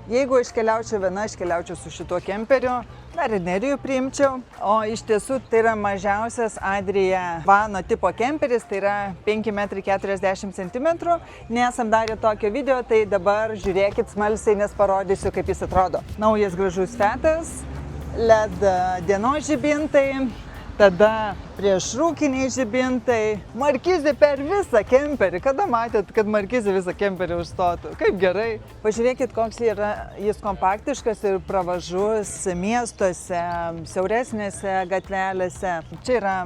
Jeigu aš keliaučiau viena, aš keliaučiau su šituo kemperiu, dar ir Nerijų priimčiau. O iš tiesų tai yra mažiausias Adria vano tipo kemperis, tai yra 5,40 m. Nesam darę tokio video, tai dabar žiūrėkit smalsiai, nes parodysiu, kaip jis atrodo. Naujas gražus Fiatas, LED dienos žibintai. Tada priešrūkiniai žibintai. Markizė per visą kemperį. Kada matėt, kad Markizė visą kemperį užstotų? Kaip gerai. Pažiūrėkit, koks yra jis kompaktiškas ir pravažus miestuose, siauresnėse gatvelėse. Čia yra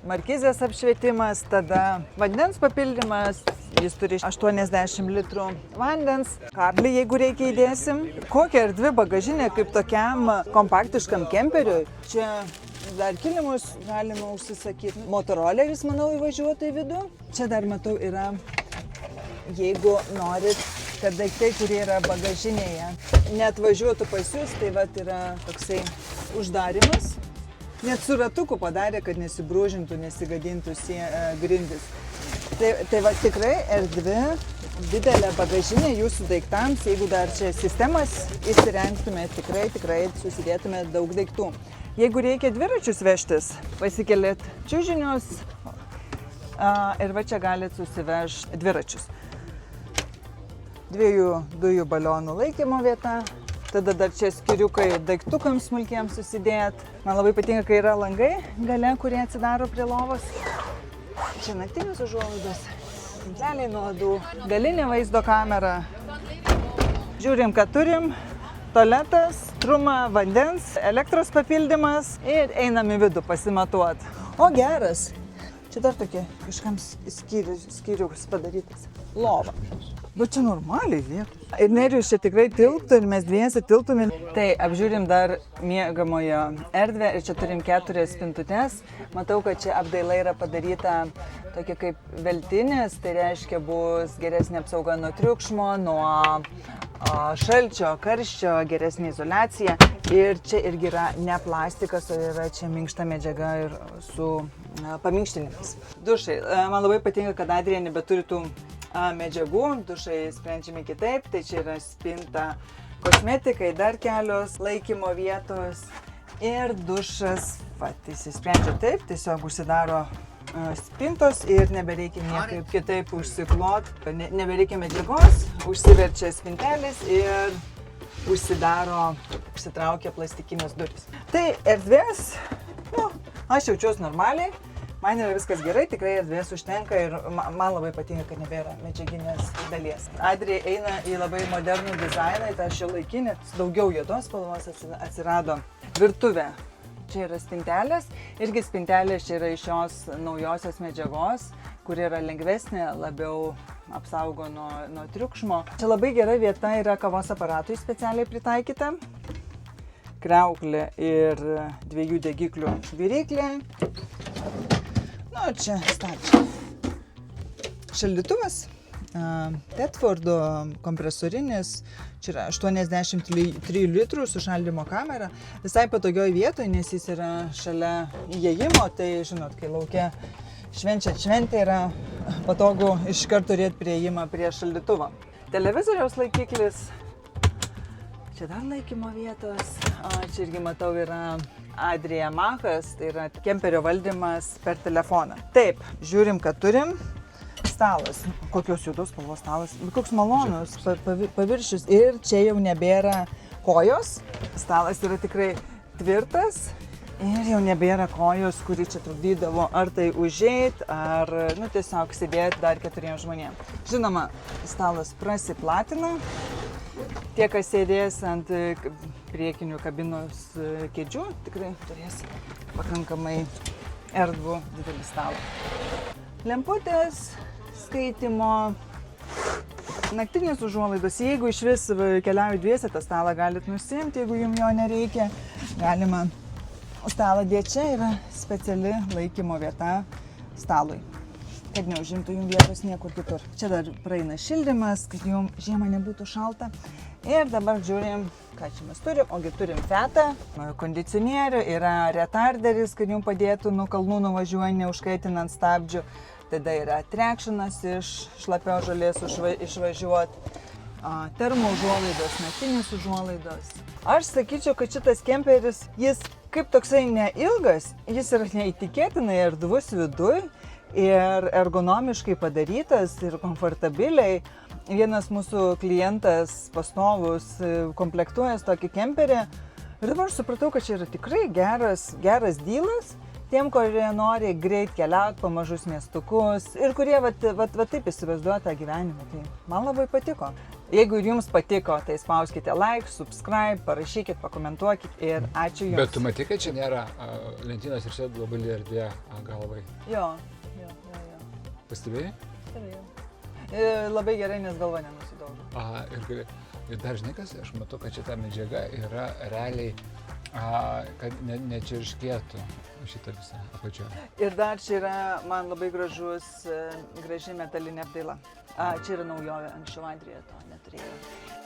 Markizės apšvietimas, tada vandens papildymas. Jis turi 80 litrų vandens. Kablį, jeigu reikia, įdėsim. Kokia erdvi bagažinė kaip tokiam kompaktiškam kemperiui. Čia dar kilimus galima užsisakyti. Motoroleris, manau, įvažiuotų į vidų. Čia dar matau yra, jeigu norit, kad daiktai, kurie yra bagažinėje, net važiuotų pas jūs, tai vat yra toksai uždarimas. Net su ratuku padarė, kad nesibrūžintų, nesigadintų grindis. Tai va tikrai erdvi, didelė bagažinė jūsų daiktams. Jeigu dar čia sistemas įsirengtumėt, tikrai susidėtumėt daug daiktų. Jeigu reikia dviračius vežtis, pasikeliat čiužinius ir va čia galit susivežti dviračius. 2 dujų balionų laikymo vieta. Tada dar čia skiriukai daiktukams smulkiems susidėt. Man labai patinka, kai yra langai gale, kurie atsidaro prie lovos. Čia naktinis užuolaidos, tinkleliai nuodų, galinė vaizdo kamera. Žiūrim, ką turim. Tualetas, truma vandens, elektros papildymas ir einam į vidų pasimatuot. O geras. Čia dar tokie kažkam skyrius padarytas. Lova. Bet čia normaliai vietos. Ir Nerijus čia tikrai tilptų ir mes dviese tilptumėm. Tai apžiūrim dar miegamojo erdvę ir čia turim 4 spintutes. Matau, kad čia apdaila yra padaryta tokia kaip veltinės, tai reiškia bus geresnė apsauga nuo triukšmo, nuo šalčio, karščio, geresnė izoliacija. Ir čia irgi yra ne plastikas, o yra čia minkšta medžiaga ir su paminkštinimas. Dušai. Man labai patinka, kad Adria nebeturi tų medžiagų. Dušai sprendžiami kitaip. Tai čia yra spinta kosmetikai, dar kelios laikymo vietos. Ir dušas, jis sprendžia taip, tiesiog užsidaro spintos ir nebereikia niekaip kitaip užsiklot, nebereikia medžiagos, užsiverčia spintelės ir užsitraukia plastikinės durys. Tai erdvės, aš jaučiuosi normaliai, man yra viskas gerai, tikrai erdvės užtenka ir man labai patinka, kad nebėra medžiaginės dalies. Adria eina į labai modernų dizainą, į tą šiuolaikinį, daugiau juodos spalvos atsirado. Virtuvė. Čia yra spintelės, irgi spintelės čia yra iš šios naujosios medžiagos, kuri yra lengvesnė, labiau apsaugo nuo triukšmo. Čia labai gera vieta yra kavos aparatui specialiai pritaikyta. Kriauklė ir 2 degiklių viryklė. Čia stalčiai. Šaldytuvas. Tedfordo kompresorinis, čia yra 83 litrų su šaldymo kamera, visai patogioj vietoje, nes jis yra šalia įėjimo, tai žinot, kai laukia šventė yra patogu iš karto turėti prieėjimą prie šaldytuvo. Televizoriaus laikiklis, čia dar laikymo vietos, čia irgi matau yra Adria Machas, tai yra kemperio valdymas per telefoną. Taip, žiūrim, ką turim. Stalas, kokios juodos spalvos stalas, koks malonus paviršius ir čia jau nebėra kojos. Stalas yra tikrai tvirtas ir jau nebėra kojos, kuri čia trukdydavo ar tai užeit, ar tiesiog sėdėti dar 4 žmonėms. Žinoma, stalas prasiplatina. Tie, kas sėdės ant priekinių kabinos kėdžių, tikrai turės pakankamai erdvų didelį stalą. Lemputės, skaitimo, naktinės užuolaidos. Jeigu iš vis keliauju dviese, tą stalą galit nusimti, jeigu jums jo nereikia. Galima stalą dėti. Čia yra speciali laikymo vieta stalui, kad neužimtų jums vietos niekur kitur. Čia dar praeina šildymas, kad jums žiemą nebūtų šalta. Ir dabar žiūrim, ką čia mes turim. Ogi turim Fiatą, kondicionierių, yra retarderis, kad jums padėtų nuo kalnų nuvažiuojant, neužkaitinant stabdžių. Tada yra trekšinas iš šlapios žolės išvažiuoti. termo užuolaidos, naktinės užuolaidos. Aš sakyčiau, kad šitas kemperis, jis kaip toksai neilgas, jis yra neįtikėtinai erdvus viduj ir ergonomiškai padarytas ir komfortabiliai. Vienas mūsų klientas pastovus komplektuojas tokį kemperį ir dabar supratau, kad čia yra tikrai geras dylas tiem, kurie nori greit keliauti po mažus miestukus ir kurie va taip įsivaizduoja tą gyvenimą. Tai man labai patiko. Jeigu ir jums patiko, tai spauskite like, subscribe, parašykit, pakomentuokit ir ačiū jums. Bet tu matai, kad čia nėra lentynos ir čia globali erdvė galvai. Jo. Pastebėjai? Pastebėjau. Labai gerai, nes galva nenusidaužo. Ir dar žinai kas, aš matau, kad šita medžiaga yra realiai, kad nečirškėtų šitą visą apačioje. Ir dar čia yra man labai graži metalinė apdaila. Čia yra naujovė, anksčiau Adrija to neturėjo.